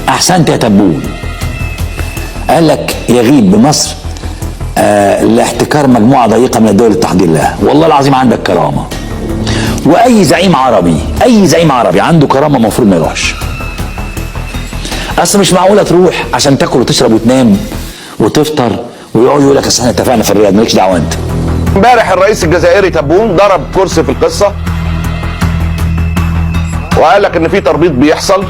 احسنت يا تبون. قال لك يغيب بمصر لاحتكار مجموعه ضيقه من الدول التحضير لها. والله العظيم عندك كرامه، واي زعيم عربي، اي زعيم عربي عنده كرامه المفروض ما يروحش. اصل مش معقوله تروح عشان تاكل وتشرب وتنام وتفطر ويقعد يقول لك اصل احنا اتفقنا في الرياض، مالكش دعوه انت. امبارح الرئيس الجزائري تبون ضرب كرسي في القصه وقال لك ان في تربيط بيحصل،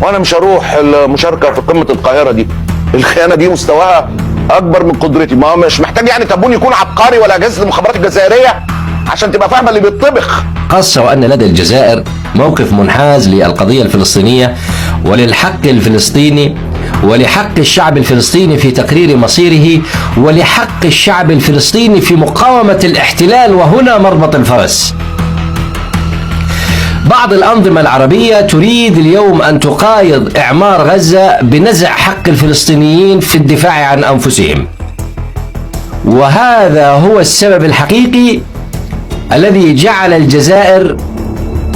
وانا مش هروح المشاركه في قمه القاهره دي. الخيانه دي مستواها اكبر من قدرتي. ما هو مش محتاج يعني تبون يكون عبقري ولا اجهزه المخابرات الجزائريه عشان تبقى فاهمه اللي بيطبخ. خاصة وأن لدى الجزائر موقف منحاز للقضية الفلسطينية وللحق الفلسطيني ولحق الشعب الفلسطيني في تقرير مصيره ولحق الشعب الفلسطيني في مقاومة الاحتلال، وهنا مربط الفرس. بعض الأنظمة العربية تريد اليوم أن تقايض إعمار غزة بنزع حق الفلسطينيين في الدفاع عن أنفسهم، وهذا هو السبب الحقيقي الذي جعل الجزائر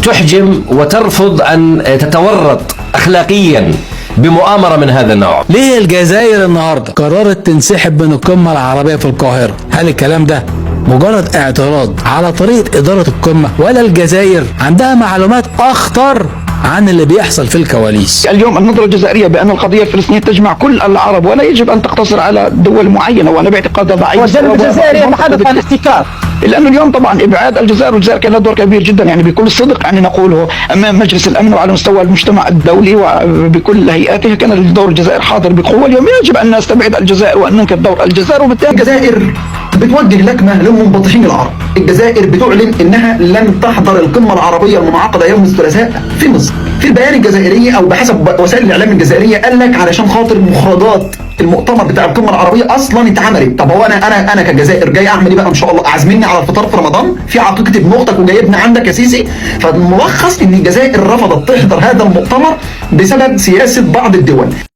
تحجم وترفض أن تتورط أخلاقيا بمؤامرة من هذا النوع. ليه الجزائر النهاردة قررت تنسحب من القمة العربية في القاهرة؟ هل الكلام ده مجرد اعتراض على طريقة إدارة القمة، ولا الجزائر عندها معلومات أخطر عن اللي بيحصل في الكواليس؟ اليوم النظرة الجزائرية بأن القضية الفلسطينية تجمع كل العرب ولا يجب أن تقتصر على دول معينة، وأنا باعتقادها ضعيف. والجانب الجزائري يتحدث عن احتكار، لأنه اليوم طبعا إبعاد الجزائر، والجزائر كان لها دور كبير جدا يعني بكل صدق يعني نقوله أمام مجلس الأمن وعلى مستوى المجتمع الدولي وبكل هيئاته كان دور الجزائر حاضر بقوة. اليوم يجب أن نستبعد الجزائر وأن ننكر دور الجزائر، وبالتالي الجزائر بتوجه لكمة للمنبطحين العرب. الجزائر بتعلن انها لن تحضر القمة العربية المنعقدة يوم الثلاثاء في مصر. في البيان الجزائرية او بحسب وسائل الاعلام الجزائرية قال لك علشان خاطر مخرجات المؤتمر بتاع القمة العربية اصلا اتعملت. طب هو انا كجزائر جاي اعمل ايه بقى؟ ان شاء الله اعزمني على الفطار في رمضان في عقيقة ابن اختك وجايبنا عندك يا سيسي. فالملخص ان الجزائر رفضت تحضر هذا المؤتمر بسبب سياسة بعض الدول.